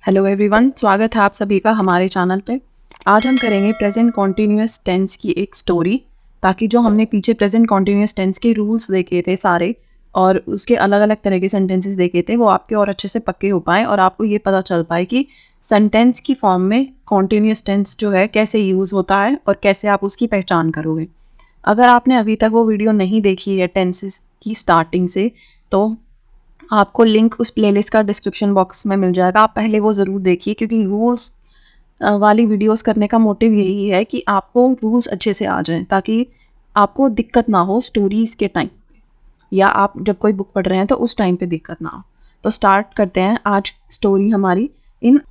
Hello everyone, स्वागत है आप सभी का हमारे चैनल पे। आज हम करेंगे प्रेजेंट कॉन्टिन्यूअस टेंस की एक स्टोरी, ताकि जो हमने पीछे प्रेजेंट कॉन्टिन्यूअस टेंस के रूल्स देखे थे सारे और उसके अलग अलग तरह के सेंटेंसेस देखे थे, वो आपके और अच्छे से पक्के हो पाए और आपको ये पता चल पाए कि सेंटेंस की फॉर्म में कॉन्टिन्यूअस टेंस जो है कैसे यूज़ होता है और कैसे आप उसकी पहचान करोगे। अगर आपने अभी तक वो वीडियो नहीं देखी है टेंसेस की स्टार्टिंग से, तो आपको लिंक उस प्लेलिस्ट का डिस्क्रिप्शन बॉक्स में मिल जाएगा। आप पहले वो ज़रूर देखिए, क्योंकि रूल्स वाली वीडियोस करने का मोटिव यही है कि आपको रूल्स अच्छे से आ जाएं, ताकि आपको दिक्कत ना हो स्टोरीज़ के टाइम या आप जब कोई बुक पढ़ रहे हैं तो उस टाइम पे दिक्कत ना हो। तो स्टार्ट करते हैं आज स्टोरी हमारी। इन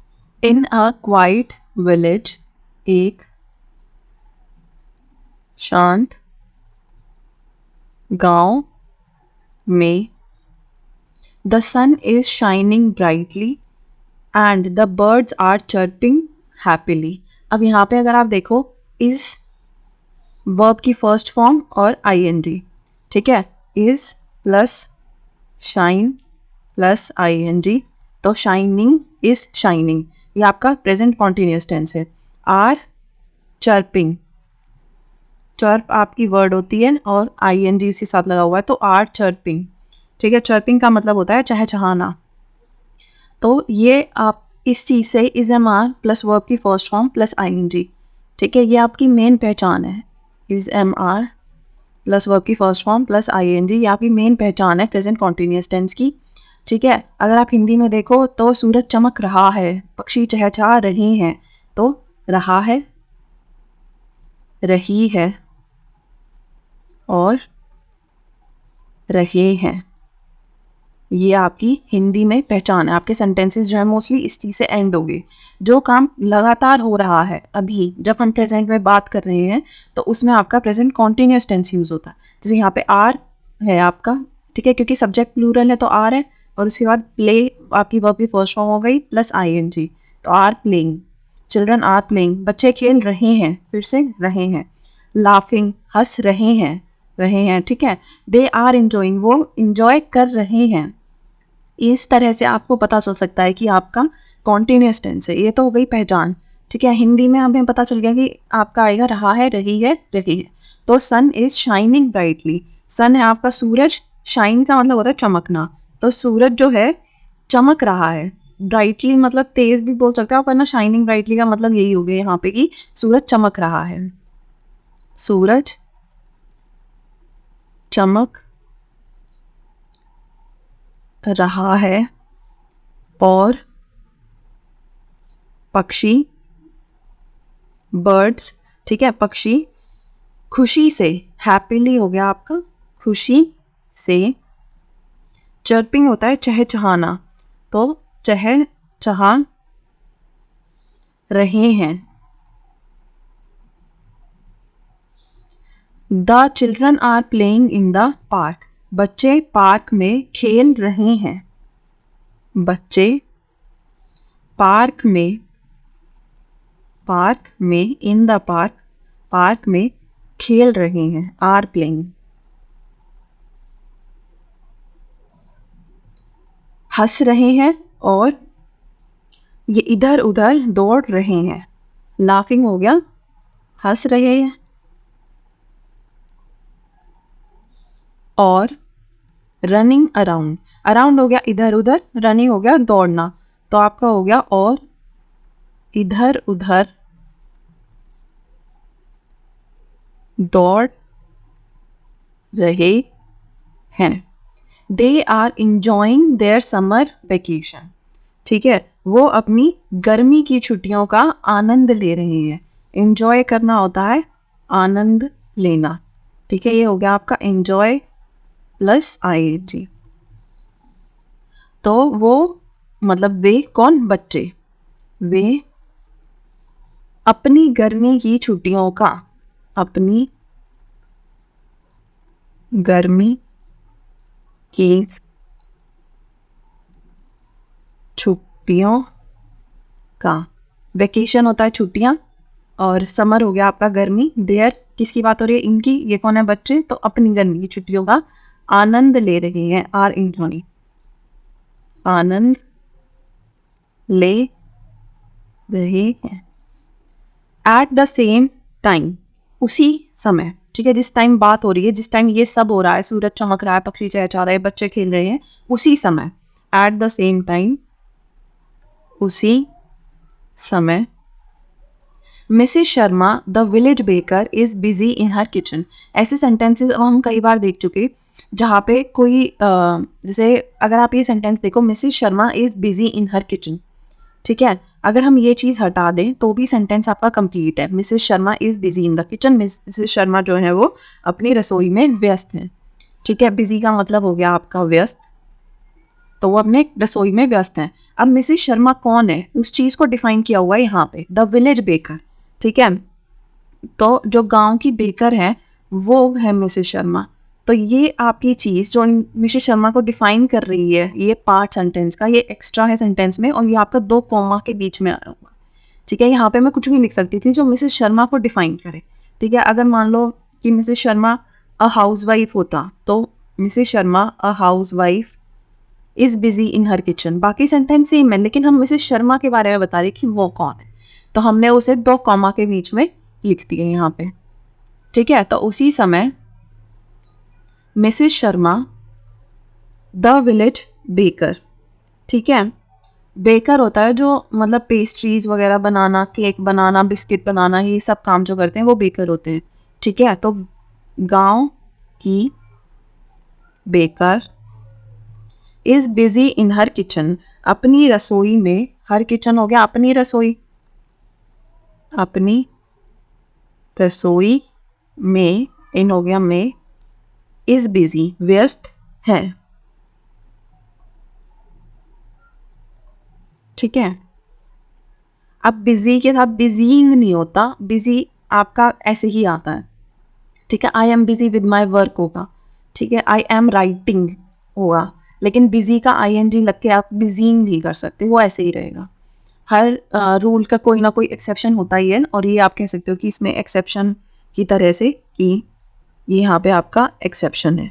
इन अ क्वाइट विलेज, एक शांत गांव में, the sun is shining brightly and the birds are chirping happily. अब यहाँ पे अगर आप देखो, इज वर्ब की फर्स्ट फॉर्म और आईएनजी, ठीक है। Is plus shine plus ING, तो शाइनिंग इज शाइनिंग, ये आपका प्रेजेंट कॉन्टिन्यूअस टेंस है। आर चर्पिंग, चर्प आपकी वर्ड होती है और आईएनजी उसके साथ लगा हुआ है, तो आर चर्पिंग, ठीक है। चर्पिंग का मतलब होता है चहचहाना। तो ये आप इस चीज़ से is am are plus verb की फर्स्ट फॉर्म प्लस आईएनजी, ठीक है, ये आपकी मेन पहचान है। Is am are plus verb की फर्स्ट फॉर्म प्लस आईएनजी, ये आपकी मेन पहचान है प्रेजेंट कॉन्टिन्यूअस टेंस की, ठीक है। अगर आप हिंदी में देखो तो सूरज चमक रहा है, पक्षी चहचहा रहे हैं, तो रहा है, रही है और रहे हैं, ये आपकी हिंदी में पहचान है। आपके सेंटेंसेस जो है मोस्टली इस चीज़ से एंड हो गए। जो काम लगातार हो रहा है, अभी जब हम प्रेजेंट में बात कर रहे हैं तो उसमें आपका प्रेजेंट कॉन्टिन्यूअस टेंस यूज़ होता है। जैसे यहाँ पे आर है आपका, ठीक है, क्योंकि सब्जेक्ट प्लूरल है तो आर है, और उसके बाद प्ले आपकी वर्ब की फर्स्ट फॉर्म हो गई प्लस आईएनजी, तो are playing, children are playing, बच्चे खेल रहे हैं, फिर से रहे हैं। लाफिंग, हंस रहे हैं, ठीक है। दे आर इंजॉइंग, वो इंजॉय कर रहे हैं। इस तरह से आपको पता चल सकता है कि आपका कॉन्टिन्यूअस टेंस है। ये तो हो गई पहचान, ठीक है। हिंदी में हमें पता चल गया कि आपका आएगा रहा है, रही है, रही है। तो सन इज शाइनिंग ब्राइटली, सन है आपका सूरज, शाइन का मतलब होता है चमकना, तो सूरज जो है चमक रहा है। ब्राइटली मतलब तेज भी बोल सकते हो आप, वरना शाइनिंग ब्राइटली का मतलब यही हो गया यहाँ पे कि सूरज चमक रहा है, सूरज चमक रहा है और पक्षी, बर्ड्स, ठीक है, पक्षी खुशी से, हैप्पीली हो गया आपका खुशी से, चर्पिंग होता है चहचहाना, तो चहचहा रहे हैं। The children are playing in the park, बच्चे पार्क में खेल रहे हैं, बच्चे पार्क में इन द पार्क में खेल रहे हैं, आर प्लेइंग। हंस रहे हैं और ये इधर उधर दौड़ रहे हैं, लाफिंग हो गया, हंस रहे हैं, और रनिंग अराउंड, अराउंड हो गया इधर उधर, रनिंग हो गया दौड़ना, तो आपका हो गया और इधर उधर दौड़ रहे हैं। They are enjoying their summer vacation, ठीक है, वो अपनी गर्मी की छुट्टियों का आनंद ले रहे हैं। इंजॉय करना होता है आनंद लेना, ठीक है, ये हो गया आपका इंजॉय प्लस आईएनजी। तो वो मतलब वे कौन, बच्चे, वे अपनी गर्मी की छुट्टियों का, अपनी गर्मी की छुट्टियों का, वेकेशन होता है छुट्टियां और समर हो गया आपका गर्मी। देयर किसकी बात हो रही है, इनकी, ये कौन है, बच्चे, तो अपनी गर्मी की छुट्टियों का आनंद ले रहे हैं, आर इंजॉइंग, आनंद ले रहे हैं। एट द सेम टाइम, उसी समय, ठीक है, जिस टाइम बात हो रही है, जिस टाइम ये सब हो रहा है, सूरज चमक रहा है, पक्षी चहचहा रहे हैं, बच्चे खेल रहे हैं, उसी समय, एट द सेम टाइम, उसी समय, Mrs Sharma the village baker is busy in her kitchen. ऐसे सेंटेंसेस हम कई बार देख चुके जहाँ पे कोई जैसे अगर आप ये सेंटेंस देखो, Mrs Sharma is busy in her kitchen, ठीक है, अगर हम ये चीज़ हटा दें तो भी सेंटेंस आपका कंप्लीट है। Mrs Sharma is busy in the kitchen, Mrs Sharma जो है वो अपनी रसोई में व्यस्त हैं, ठीक है, बिजी का मतलब हो गया आपका व्यस्त, तो वो अपने रसोई में व्यस्त हैं। अब मिसेस शर्मा कौन है, उस चीज़ को डिफाइन किया हुआ है यहाँ पे, द विलेज बेकर, ठीक है, तो जो गांव की बेकर है वो है मिसेस शर्मा। तो ये आपकी चीज़ जो मिसेस शर्मा को डिफाइन कर रही है, ये पार्ट सेंटेंस का, ये एक्स्ट्रा है सेंटेंस में, और ये आपका 2 कॉमा के बीच में आया हुआ, ठीक है। यहाँ पे मैं कुछ भी लिख सकती थी जो मिसेस शर्मा को डिफाइन करे, ठीक है। अगर मान लो कि मिसेस शर्मा अ हाउसवाइफ होता तो Mrs Sharma a housewife is busy in her kitchen, बाकी सेंटेंस सेम है, लेकिन हम मिसेस शर्मा के बारे में बता रहे कि वो कौन है, तो हमने उसे 2 कॉमा के बीच में लिख दिए यहाँ पे, ठीक है। तो उसी समय Mrs Sharma the village baker, ठीक है, बेकर होता है जो मतलब पेस्ट्रीज वगैरह बनाना, केक बनाना, बिस्किट बनाना, ये सब काम जो करते हैं वो बेकर होते हैं, ठीक है। तो गांव की baker is busy in her kitchen, अपनी रसोई में, हर किचन हो गया अपनी रसोई, अपनी रसोई में, इन हो गया में, इज बिजी व्यस्त है, ठीक है। अब बिजी के साथ बिजींग नहीं होता, बिजी आपका ऐसे ही आता है, ठीक है। I am busy with my work होगा, ठीक है, आई एम राइटिंग होगा, लेकिन बिजी का आई एन जी लग के आप बिजींग नहीं कर सकते, वो ऐसे ही रहेगा। हर रूल का कोई ना कोई एक्सेप्शन होता ही है, और ये आप कह सकते हो कि इसमें एक्सेप्शन की तरह से कि ये यहाँ पे आपका एक्सेप्शन है।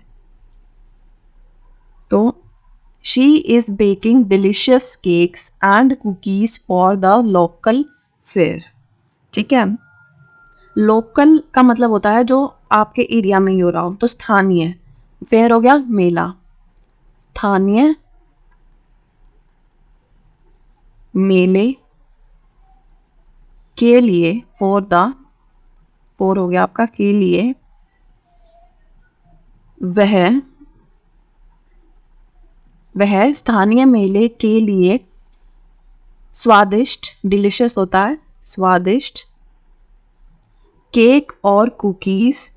तो she is baking delicious cakes and cookies for the local fair, ठीक है। लोकल का मतलब होता है जो आपके एरिया में ही हो रहा हो, तो स्थानीय, फेयर हो गया मेला, स्थानीय मेले के लिए, फोर हो गया आपका के लिए, वह स्थानीय मेले के लिए स्वादिष्ट, डिलिशियस होता है स्वादिष्ट, केक और कुकीज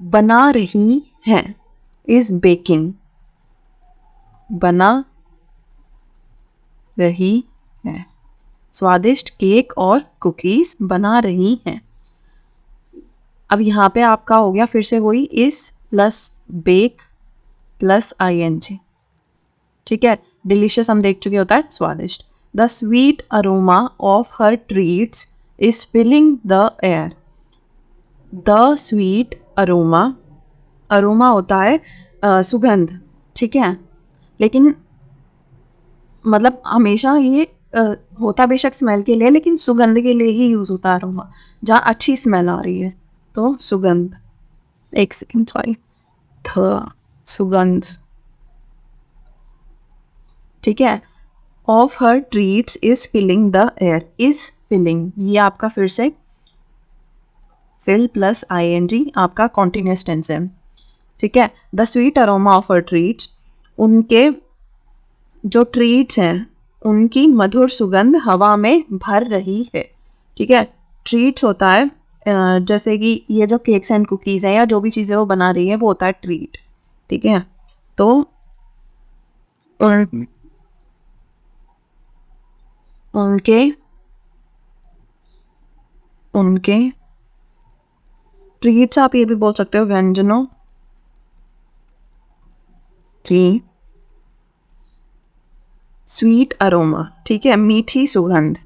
बना रही हैं, इज बेकिंग, बना रही है, स्वादिष्ट केक और कुकीज बना रही हैं। अब यहाँ पे आपका हो गया फिर से वही is plus bake plus I N G, ठीक है। डिलीशियस हम देख चुके होता है स्वादिष्ट। The sweet aroma of her treats is filling the air, the sweet aroma, aroma होता है सुगंध, ठीक है, लेकिन मतलब हमेशा ये होता बेशक स्मेल के लिए, लेकिन सुगंध के लिए ही यूज़ होता है अरोमा, जहाँ अच्छी स्मेल आ रही है, तो सुगंध, एक सेकेंड सॉरी, सुगंध, ठीक है। Of her treats is filling the air, is filling, ये आपका फिर से fill plus I N G आपका कॉन्टिन्यूस टेंस है, ठीक है। The sweet aroma of her treats, उनके जो ट्रीट्स हैं उनकी मधुर सुगंध हवा में भर रही है, ठीक है। ट्रीट्स होता है जैसे कि ये जो केक्स एंड कुकीज़ हैं या जो भी चीज़ें वो बना रही है वो होता है ट्रीट, ठीक है। तो उनके उनके ट्रीट्स, आप ये भी बोल सकते हो व्यंजनों की स्वीट अरोमा, ठीक है, मीठी सुगंध,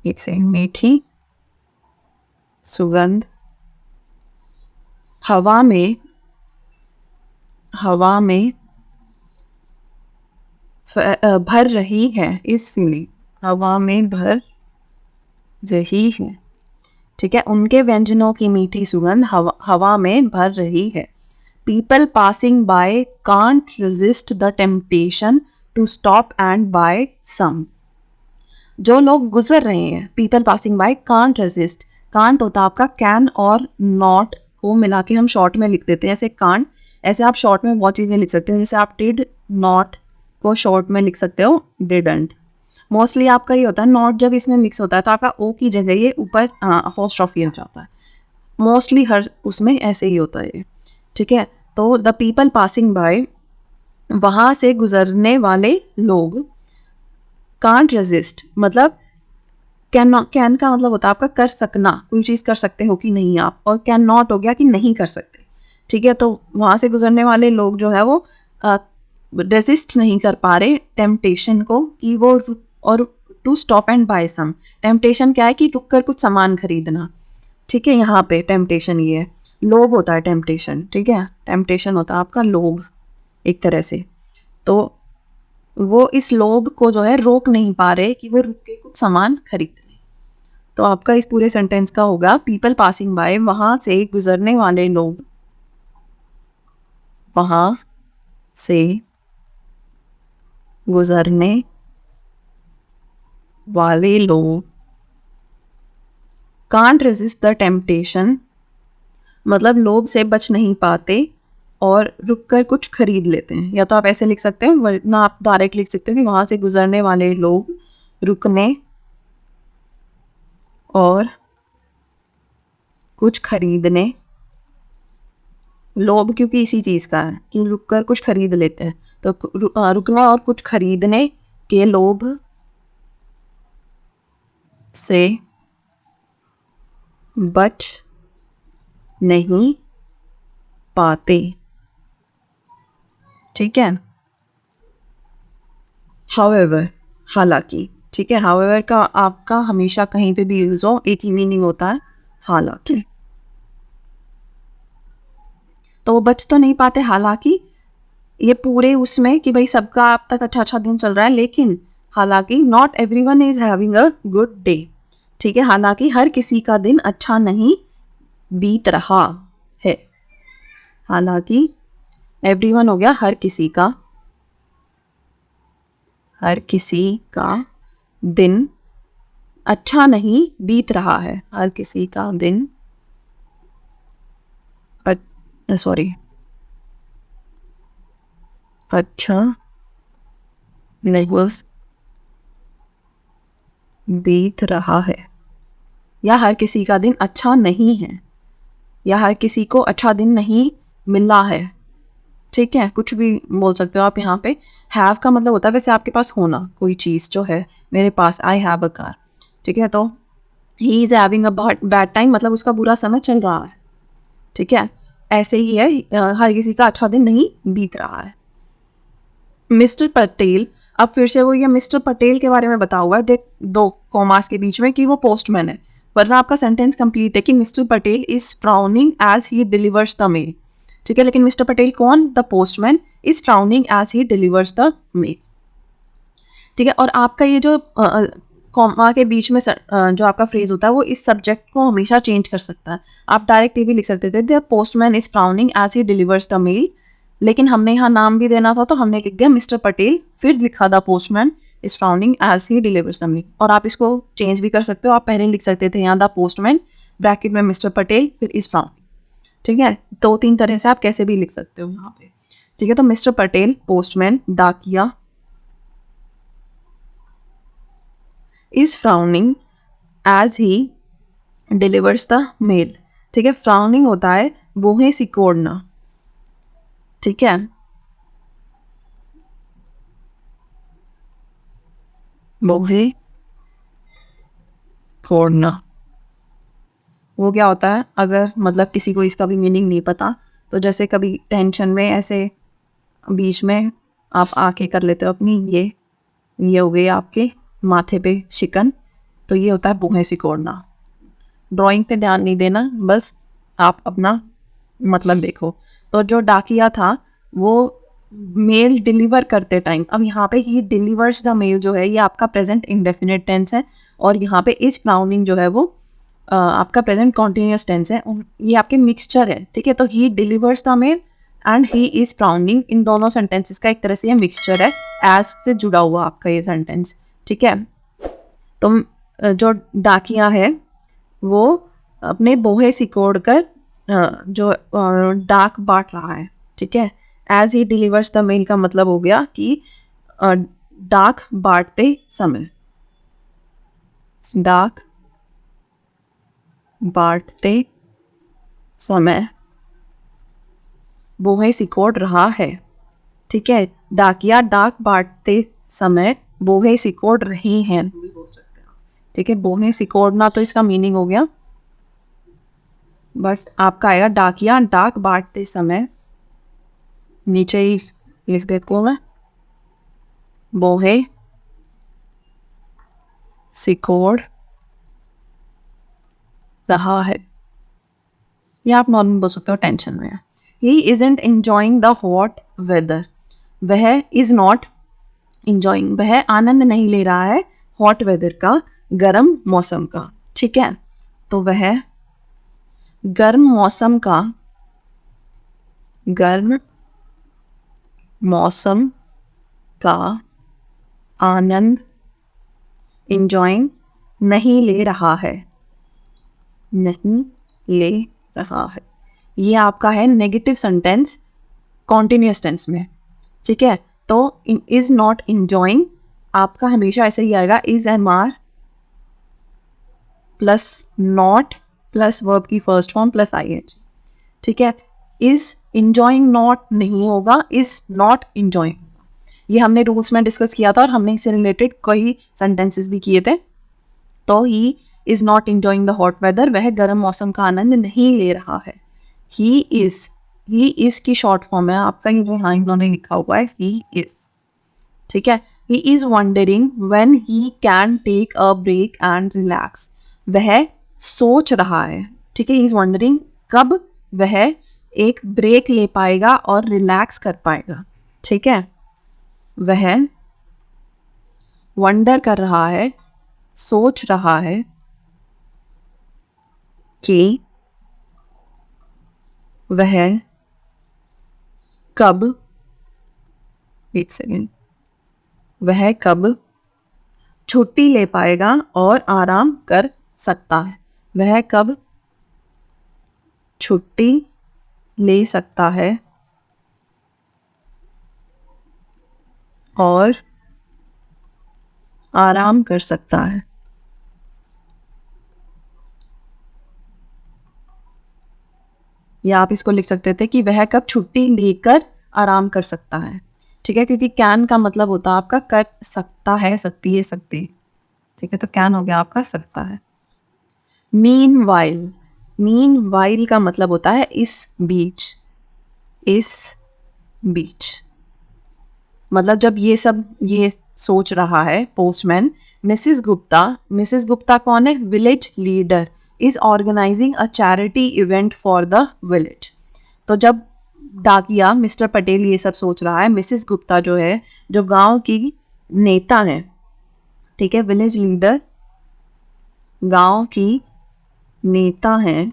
एक से मीठी सुगंध हवा में भर रही है, इस फीलिंग, हवा में भर रही है। ठीक है, उनके व्यंजनों की मीठी सुगंध हवा में भर रही है। People passing by can't resist the temptation to stop and buy some. जो लोग गुजर रहे हैं, people passing by can't resist. can't होता है आपका can और not को मिला के हम शॉर्ट में लिख देते हैं, ऐसे can't, ऐसे आप शॉर्ट में बहुत चीज़ें लिख सकते हो, जैसे आप did not को शॉर्ट में लिख सकते हो didn't. मोस्टली आपका ये होता है नॉट जब इसमें मिक्स होता है तो आपका ओ की जगह ये ऊपर अपोस्ट्रोफी हो जाता है। मोस्टली हर उसमें ऐसे ही होता है। ठीक है, तो द पीपल पासिंग बाय, वहाँ से गुजरने वाले लोग, कांट रेजिस्ट मतलब कैन का मतलब होता है आपका कर सकना, कोई चीज़ कर सकते हो कि नहीं आप, और कैन नॉट हो गया कि नहीं कर सकते। ठीक है, तो वहाँ से गुजरने वाले लोग जो है वो रेजिस्ट नहीं कर पा रहे टेम्पटेशन को कि वो और to stop and buy some. Temptation क्या है कि रुक कर कुछ सामान खरीदना। ठीक है, यहाँ पे टेम्पटेशन ये है, लोभ होता है टेम्पटेशन। ठीक है, टेम्पटेशन होता है आपका लोभ एक तरह से, तो वो इस लोभ को जो है रोक नहीं पा रहे कि वो रुक के कुछ सामान खरीद लें। तो आपका इस पूरे सेंटेंस का होगा पीपल पासिंग बाय, वहाँ से गुजरने वाले लोग, वहाँ से गुजरने वाले लोग कांट रेजिस्ट द टेम्पटेशन, मतलब लोभ से बच नहीं पाते और रुक कर कुछ खरीद लेते हैं। या तो आप ऐसे लिख सकते हो, वरना आप डायरेक्ट लिख सकते हो कि वहाँ से गुजरने वाले लोग रुकने और कुछ खरीदने, लोभ क्योंकि इसी चीज़ का है कि रुक कर कुछ खरीद लेते हैं, तो रुकने और कुछ खरीदने के लोभ से बच नहीं पाते। ठीक है, हाउएवर, हालांकि। ठीक है, हाउएवर का आपका हमेशा कहीं पे भी यूज हो, एक ही मीनिंग होता है हालांकि। तो वो बच तो नहीं पाते, हालांकि ये पूरे उसमें कि भाई सबका अब तक अच्छा अच्छा दिन चल रहा है, लेकिन हालांकि not everyone is having a good day. ठीक है, हालांकि हर किसी का दिन अच्छा नहीं बीत रहा है। हालांकि एवरीवन हो गया हर किसी का, हर किसी का दिन अच्छा नहीं बीत रहा है, हर किसी का दिन सॉरी अच्छा नहीं बीत रहा है, या हर किसी का दिन अच्छा नहीं है, या हर किसी को अच्छा दिन नहीं मिला है। ठीक है, कुछ भी बोल सकते हो आप यहाँ पे। हैव का मतलब होता है वैसे आपके पास होना, कोई चीज़ जो है, मेरे पास आई हैव अ कार। ठीक है, तो he is having a bad time मतलब उसका बुरा समय चल रहा है। ठीक है, ऐसे ही है, हर किसी का अच्छा दिन नहीं बीत रहा है। मिस्टर पटेल, अब फिर से वो ये मिस्टर पटेल के बारे में बता हुआ है, देख दो कॉमास के बीच में कि वो पोस्टमैन है, वरना आपका सेंटेंस कंप्लीट है कि mister Patel is frowning as he delivers the mail. ठीक है, लेकिन मिस्टर पटेल कौन, the postman is frowning as he delivers the mail. ठीक है, और आपका ये जो कॉमा के बीच में जो आपका फ्रेज होता है वो इस सब्जेक्ट को हमेशा चेंज कर सकता है। आप डायरेक्ट ये भी लिख सकते थे the postman is frowning as he delivers the mail, लेकिन हमने यहाँ नाम भी देना था तो हमने लिख दिया मिस्टर पटेल, फिर लिखा the postman is frowning as he delivers the mail. और आप इसको चेंज भी कर सकते हो, आप पहले लिख सकते थे यहाँ द पोस्टमैन ब्रैकेट में मिस्टर पटेल फिर इज फ्राउनिंग। ठीक है, दो तीन तरह से आप कैसे भी लिख सकते हो यहाँ पे। ठीक है, तो मिस्टर पटेल पोस्टमैन डाकिया is frowning as he delivers the mail. ठीक है, फ्राउनिंग होता है बोहे सिकोड़ना। ठीक है, बोहे सिकोड़ना वो क्या होता है, अगर मतलब किसी को इसका भी मीनिंग नहीं पता तो जैसे कभी टेंशन में ऐसे बीच में आप आके कर लेते हो अपनी ये हो गई आपके माथे पे शिकन, तो ये होता है बोहे सिकोड़ना। ड्राइंग पे ध्यान नहीं देना, बस आप अपना मतलब देखो। तो जो डाकिया था वो मेल डिलीवर करते टाइम, अब यहाँ पे ही डिलीवर्स द मेल जो है ये आपका प्रेजेंट इंडेफिनिट टेंस है, और यहाँ पे इज फ्राउनिंग जो है वो आपका प्रेजेंट कॉन्टिन्यूस टेंस है। ये आपके मिक्सचर है, ठीक है। तो he delivers the mail and he is frowning, इन दोनों सेंटेंसेस का एक तरह से ये मिक्सचर है, एज से जुड़ा हुआ आपका ये सेंटेंस, ठीक है। तो जो डाकिया है वो अपने बोहे सिकोड़ कर जो डाक बांट रहा है, ठीक है। As he delivers the mail का मतलब हो गया कि डाक बांटते समय, डाक बांटते समय बोहे सिकोड़ रहा है, ठीक है। डाकिया डाक बांटते समय बोहे सिकोड़ रही हैं, ठीक है। बोहे सिकोड़ना तो इसका मीनिंग हो गया, बट आपका आएगा डाकिया डाक बांटते समय, नीचे ही लिख देती हूँ मैं, बोहे सिकोड़ रहा है, या आप नॉर्मल बोल सकते हो टेंशन में है। He isn't enjoying the hot weather, वह इज नॉट इंजॉइंग, वह आनंद नहीं ले रहा है हॉट वेदर का, गर्म मौसम का, ठीक है। तो वह गर्म मौसम का, गर्म मौसम का आनंद इंजॉइंग नहीं ले रहा है, नहीं ले रहा है। ये आपका है नेगेटिव सेंटेंस कॉन्टिन्यूस टेंस में, ठीक है। तो इज नॉट इंजॉइंग आपका हमेशा ऐसे ही आएगा, is am are plus not plus verb की first form plus I H, ठीक है। इज इंजॉइंग नॉट नहीं होगा, इज नॉट इंजॉइंग। ये हमने रूल्स में डिस्कस किया था और हमने इससे रिलेटेड कई सेंटेंसेस भी किए थे। तो he is not enjoying the hot weather, वह गर्म मौसम का आनंद नहीं ले रहा है। ही इज की शॉर्ट फॉर्म है आपका, ये जो यहाँ इन्होंने लिखा हुआ है ही इज, ठीक है। He is wondering when he can take a break and relax, वह सोच रहा है, ठीक है। ही इज वंडरिंग कब वह एक ब्रेक ले पाएगा और रिलैक्स कर पाएगा, ठीक है। वह वंडर कर रहा है, सोच रहा है कि वह कब, एक सेकेंड, वह कब छुट्टी ले पाएगा और आराम कर सकता है, वह कब छुट्टी ले सकता है और आराम कर सकता है। या आप इसको लिख सकते थे कि वह कब छुट्टी लेकर आराम कर सकता है, ठीक है। क्योंकि कैन का मतलब होता है आपका कर सकता है, सकती है, सकती, ठीक है। तो कैन हो गया आपका सकता है। मीन वाइल का मतलब होता है इस बीच, इस बीच। मतलब जब ये सोच रहा है पोस्टमैन, मिसेस गुप्ता कौन है, village leader, is organising a charity event for the village. तो जब डाकिया मिस्टर पटेल ये सब सोच रहा है, मिसेस गुप्ता जो है, जो गांव की नेता है, ठीक है, विलेज लीडर गांव की नेता है,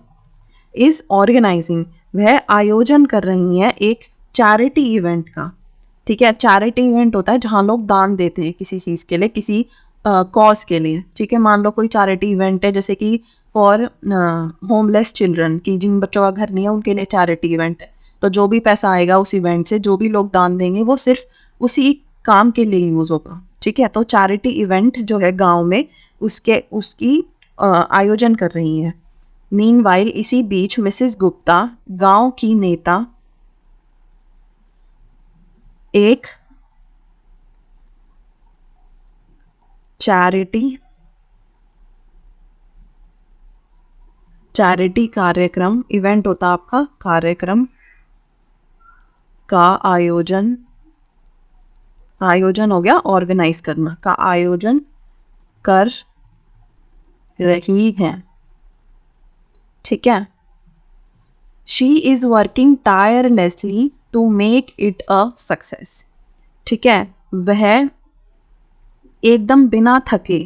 इज ऑर्गेनाइजिंग वह आयोजन कर रही है एक चैरिटी इवेंट का, ठीक है। चैरिटी इवेंट होता है जहाँ लोग दान देते हैं किसी चीज़ के लिए, किसी कॉज के लिए, ठीक है। मान लो कोई चैरिटी इवेंट है जैसे कि फॉर होमलेस चिल्ड्रन, की जिन बच्चों का घर नहीं है उनके लिए चैरिटी इवेंट है। तो जो भी पैसा आएगा उस इवेंट से, जो भी लोग दान देंगे वो सिर्फ उसी काम के लिए यूज़ होगा, ठीक है। तो चैरिटी इवेंट जो है गाँव में उसकी आयोजन कर रही है। मीनवाइल इसी बीच मिसेस गुप्ता गांव की नेता एक चैरिटी कार्यक्रम, इवेंट होता आपका कार्यक्रम का आयोजन हो गया ऑर्गेनाइज करना, का आयोजन कर रही है, ठीक है। She is working tirelessly to make it a success. ठीक है, वह एकदम बिना थके,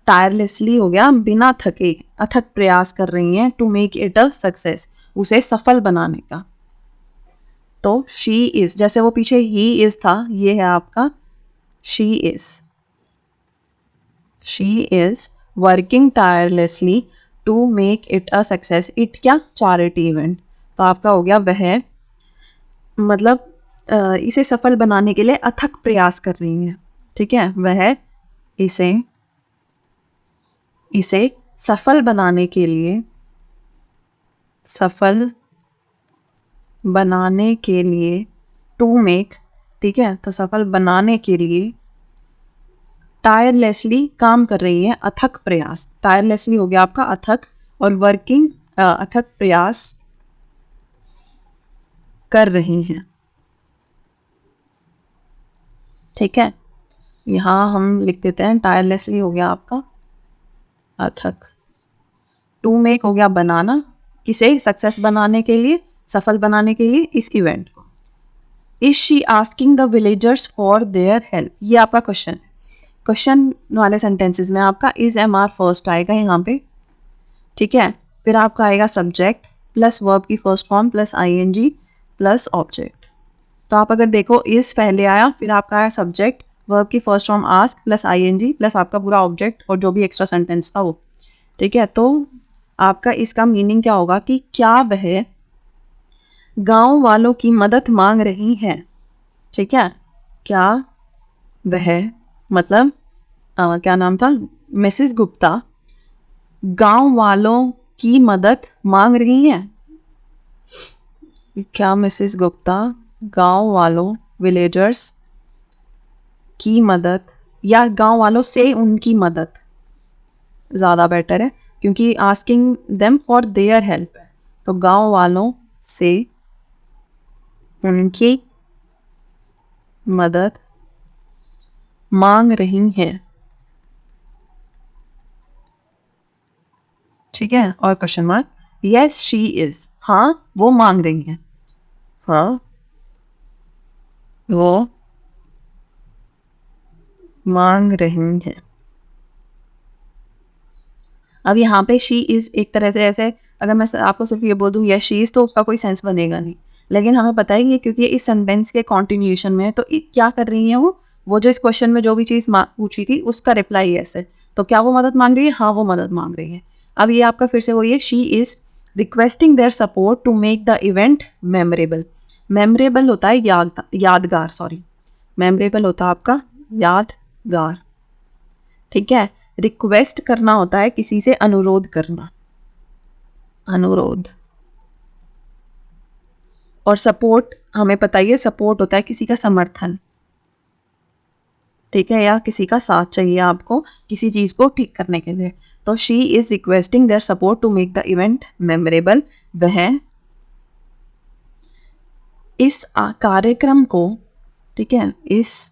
टायरलेसली हो गया, बिना थके अथक प्रयास कर रही हैं to make it a success, उसे सफल बनाने का। तो शी इज, जैसे वो पीछे ही इज था, ये है आपका she is. She is working tirelessly to make it a success. It क्या, चैरिटी इवेंट। तो आपका हो गया वह, मतलब इसे सफल बनाने के लिए अथक प्रयास कर रही हैं। ठीक है, वह इसे इसे सफल बनाने के लिए, सफल बनाने के लिए, टू मेक, ठीक है, तो सफल बनाने के लिए टायरलेसली काम कर रही है, अथक प्रयास। टायरलेसली हो गया आपका अथक, और वर्किंग अथक प्रयास कर रही हैं। ठीक है, यहाँ हम लिख देते हैं टायरलेसली हो गया आपका अथक। टू मेक हो गया बनाना, किसे सक्सेस बनाने के लिए, सफल बनाने के लिए इस इवेंट को। Is she asking the villagers for their help, ये आपका क्वेश्चन है। क्वेश्चन वाले सेंटेंसेस में आपका इज एम आर फर्स्ट आएगा यहाँ पे। ठीक है, फिर आपका आएगा सब्जेक्ट प्लस वर्ब की first form plus ING plus object. तो आप अगर देखो इज पहले आया, फिर आपका आया सब्जेक्ट, वर्ब की first form ask plus ING plus आपका पूरा ऑब्जेक्ट और जो भी एक्स्ट्रा सेंटेंस था वो। ठीक है, तो आपका इसका मीनिंग क्या होगा कि क्या वह गांव वालों की मदद मांग रही हैं। ठीक है, क्या वह, मतलब क्या नाम था, मिसेस गुप्ता गांव वालों की मदद मांग रही हैं। क्या मिसेस गुप्ता गांव वालों, विलेजर्स की मदद, या गांव वालों से उनकी मदद ज़्यादा बेटर है, क्योंकि asking them for their help है। तो गांव वालों से उनकी मदद मांग रही हैं। ठीक है, और question mark, yes she is, हाँ वो मांग रही हैं, हाँ वो मांग रही हैं। अब यहाँ पे शी इज एक तरह से ऐसे, अगर मैं आपको सिर्फ ये बोल दूँ यस शी इज, तो उसका कोई सेंस बनेगा नहीं। लेकिन हमें पता है कि क्योंकि इस सेंटेंस के कॉन्टिन्यूएशन में है, तो क्या कर रही है वो जो इस क्वेश्चन में जो भी चीज़ पूछी थी उसका रिप्लाई ऐसे, तो क्या वो मदद मांग रही है, हाँ वो मदद मांग रही है। अब ये आपका फिर से वही है, she is requesting their support to make the event memorable. Memorable होता है यादगार, सॉरी, मेमोरेबल होता है आपका यादगार। ठीक है, रिक्वेस्ट करना होता है किसी से, अनुरोध करना, अनुरोध। और सपोर्ट हमें पता ही है, सपोर्ट होता है किसी का समर्थन। ठीक है, या किसी का साथ चाहिए आपको किसी चीज़ को ठीक करने के लिए। तो she is requesting their support to make the event memorable. वह इस कार्यक्रम को, ठीक है, इस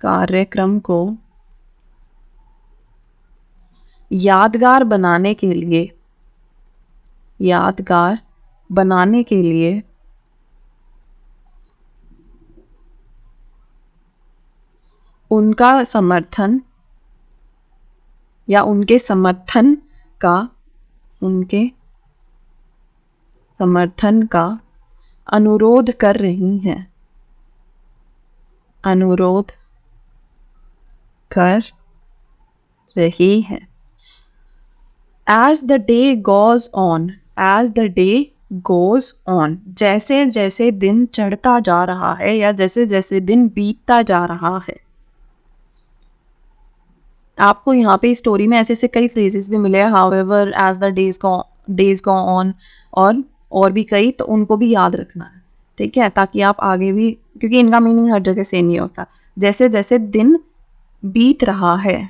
कार्यक्रम को यादगार बनाने के लिए, यादगार बनाने के लिए उनका समर्थन, या उनके समर्थन का, उनके समर्थन का अनुरोध कर रही हैं, अनुरोध कर रही है। As the day goes on, as the day goes on, जैसे जैसे दिन चढ़ता जा रहा है या जैसे जैसे दिन बीतता जा रहा है। आपको यहाँ पे स्टोरी में ऐसे ऐसे कई फ्रेजेस भी मिले हैं, however as the days go on, और भी कई, तो उनको भी याद रखना है। ठीक है, ताकि आप आगे भी, क्योंकि इनका मीनिंग हर जगह सेम नहीं होता। जैसे जैसे दिन बीत रहा है,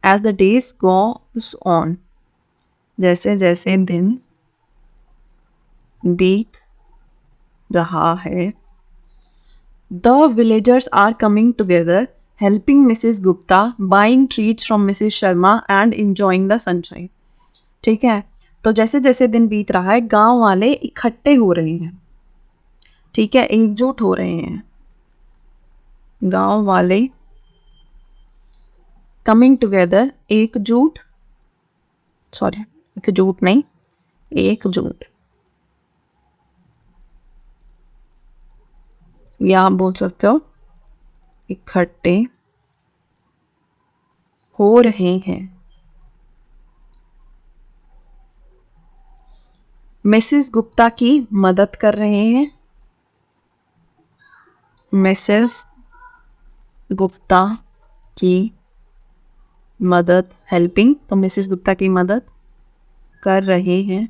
as the days goes on, जैसे जैसे दिन बीत रहा है। The villagers are coming together, helping Mrs Gupta, buying treats from Mrs Sharma and enjoying the sunshine. ठीक है, तो जैसे जैसे दिन बीत रहा है गांव वाले इकट्ठे हो रहे हैं, ठीक है, एकजुट हो रहे हैं। गांव वाले कमिंग टुगेदर, एकजुट, सॉरी एकजुट नहीं, एकजुट, या आप बोल सकते हो इकट्ठे हो रहे हैं। मिसेस गुप्ता की मदद कर रहे हैं। मिसेस गुप्ता की मदद, हेल्पिंग, तो मिसेस गुप्ता की मदद कर रहे हैं।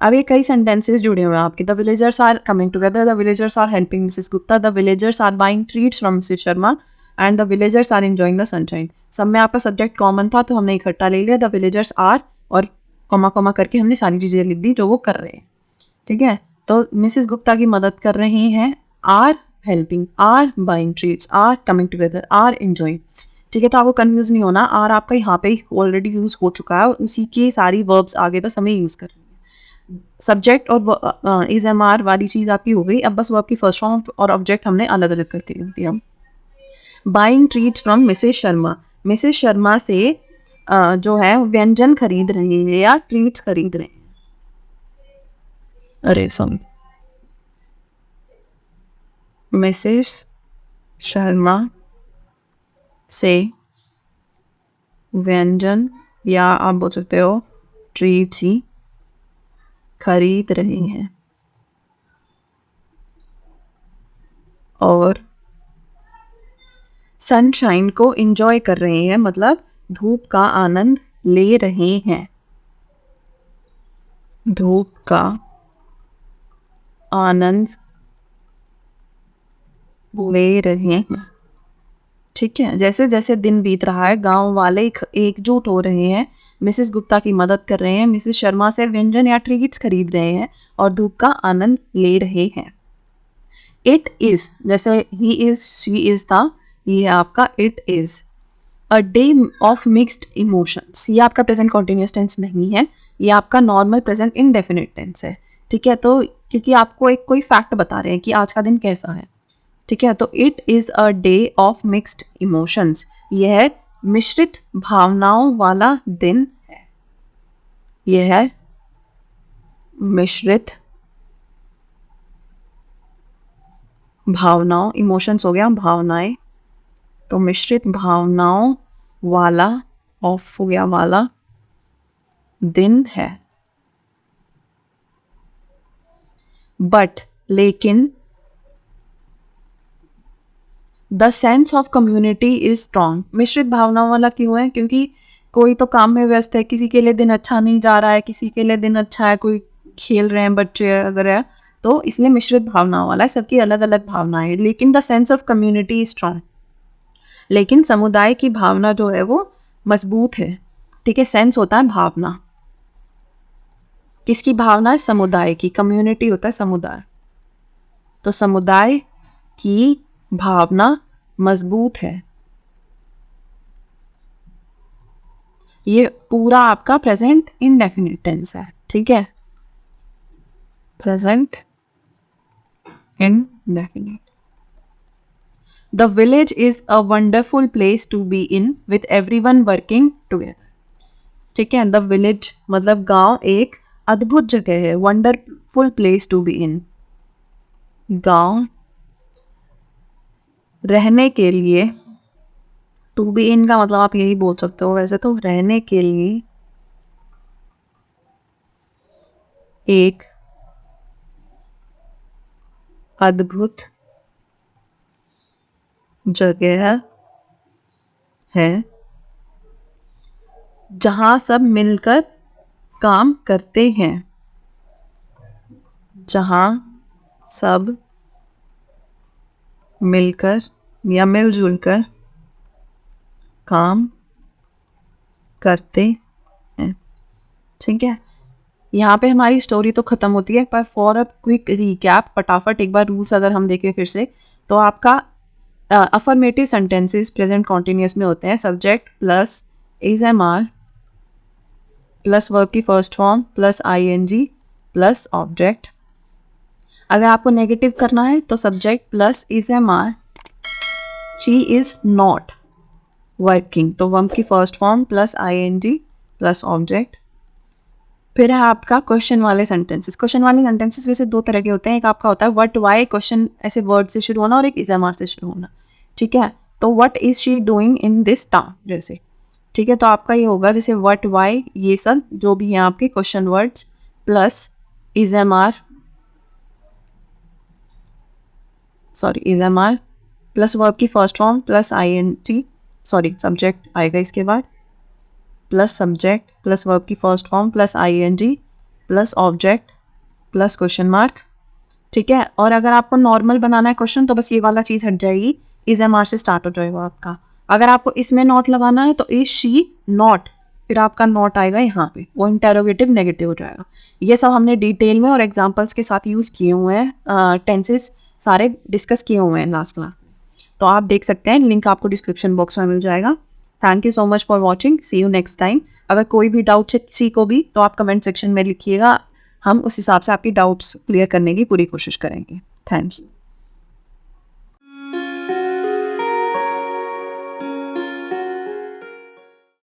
अब ये कई सेंटेंसेस जुड़े हुए हैं आपके। The villagers are coming together, the villagers are helping Mrs Gupta, the villagers are buying treats from Mrs Sharma and the villagers are enjoying the sunshine. सब में आपका सब्जेक्ट कॉमन था तो हमने इकट्ठा ले लिया द विलेजर्स आर, और कॉमा कॉमा करके हमने सारी चीज़ें लिख दी जो वो कर रहे हैं, ठीक है। तो मिसेस गुप्ता की मदद कर रहे हैं, are helping, are buying treats, are coming together, are enjoying, ठीक है। तो आपको कंफ्यूज नहीं होना, आर आपका यहाँ पे ऑलरेडी यूज हो चुका है और उसी की सारी वर्ब्स आगे बस हमें यूज करनी है। सब्जेक्ट और इज एम आर वाली चीज़ आपकी हो गई। अब बस वो आपकी फर्स्ट फॉर्म और ऑब्जेक्ट हमने अलग अलग करके लिख दिया। Buying treats from Mrs Sharma, Mrs Sharma से जो है व्यंजन खरीद रहे हैं या ट्रीट्स खरीद रहे हैं। अरे सॉरी, मिसेस शर्मा से व्यंजन या आप बोल सकते हो ट्रीट्स ही खरीद रहे हैं और सनशाइन को एंजॉय कर रहे हैं, मतलब धूप का आनंद ले रहे हैं। धूप का आनंद ले रहे हैं, ठीक है। जैसे जैसे दिन बीत रहा है गांव वाले एकजुट हो रहे हैं, मिसेस गुप्ता की मदद कर रहे हैं, मिसेस शर्मा से व्यंजन या ट्रीट्स खरीद रहे हैं और धूप का आनंद ले रहे हैं। इट इज, जैसे ही इज शी इज था, ये आपका it is a day of mixed emotions. ये आपका प्रेजेंट कॉन्टिन्यूस टेंस नहीं है, ये आपका नॉर्मल प्रेजेंट इंडेफिनिट टेंस है, ठीक है। तो क्योंकि आपको एक कोई फैक्ट बता रहे हैं कि आज का दिन कैसा है, ठीक है। तो it is a day of mixed emotions, यह मिश्रित भावनाओं वाला दिन है। यह है मिश्रित भावनाओं, इमोशंस हो गया भावनाएं, तो मिश्रित भावनाओं वाला, ऑफ हो गया वाला, दिन है। बट, लेकिन, the sense of community is strong. मिश्रित भावनाओं वाला क्यों है? क्योंकि कोई तो काम में व्यस्त है, किसी के लिए दिन अच्छा नहीं जा रहा है, किसी के लिए दिन अच्छा है, कोई खेल रहे हैं बच्चे अगर है, तो इसलिए मिश्रित भावनाओं वाला है, सबकी अलग अलग भावनाएं हैं। लेकिन the sense of community is strong, लेकिन समुदाय की भावना जो है वो मजबूत है, ठीक है। सेंस होता है भावना, किसकी भावना है? समुदाय की। कम्युनिटी होता है समुदाय, तो समुदाय की भावना मजबूत है। ये पूरा आपका प्रेजेंट इंडेफिनिट टेंस है, ठीक है, present indefinite. The village is a wonderful place to be in with everyone working together, ठीक है। द विलेज मतलब गांव एक अद्भुत जगह है, wonderful place to be in, गांव रहने के लिए, टू बी इन का मतलब आप यही बोल सकते हो वैसे तो, रहने के लिए एक अद्भुत जगह है जहां सब मिलकर काम करते हैं, जहां सब मिलकर या मिलजुल कर काम करते हैं, ठीक है। यहाँ पे हमारी स्टोरी तो ख़त्म होती है, पर फॉर अ क्विक रीकैप, फटाफट एक बार रूल्स अगर हम देखें फिर से, तो आपका अफर्मेटिव सेंटेंसेस प्रेजेंट कॉन्टिन्यूस में होते हैं, subject plus is am are plus verb की first form plus ING plus object. अगर आपको नेगेटिव करना है तो subject plus is am are, she is not working, तो वर्ब की first form plus ING plus object. फिर है आपका क्वेश्चन वाले सेंटेंसेस। क्वेश्चन वाले सेंटेंसेस वैसे दो तरह के होते हैं, एक आपका होता है व्हाट वाई, क्वेश्चन ऐसे वर्ड से शुरू होना, और एक इज एम आर से शुरू होना, ठीक है। तो what is she doing in this town जैसे, ठीक है। तो आपका ये होगा जैसे व्हाट वाई, ये सब जो भी हैं आपके question words plus is am are, sorry is am are plus verb की first form plus I N T, sorry subject आएगा इसके बाद, प्लस सब्जेक्ट प्लस वर्ब की first form plus I N G plus object plus question mark, ठीक है। और अगर आपको नॉर्मल बनाना है क्वेश्चन तो बस ये वाला चीज़ हट जाएगी, इज एम आर से स्टार्ट हो जाएगा आपका। अगर आपको इसमें नॉट लगाना है तो इज शी नॉट, फिर आपका नॉट आएगा यहाँ पे, वो इंटेरोगेटिव नेगेटिव हो जाएगा। ये सब हमने डिटेल में और एग्जांपल्स के साथ यूज़ किए हुए हैं, टेंसेस सारे डिस्कस किए हुए हैं लास्ट क्लास में, तो आप देख सकते हैं, लिंक आपको डिस्क्रिप्शन बॉक्स में मिल जाएगा। Thank you so much for watching, see you next time. अगर कोई भी डाउट है किसी को भी तो आप कमेंट सेक्शन में लिखिएगा, हम उस हिसाब से आपकी डाउट्स क्लियर करने की पूरी कोशिश करेंगे। Thank you.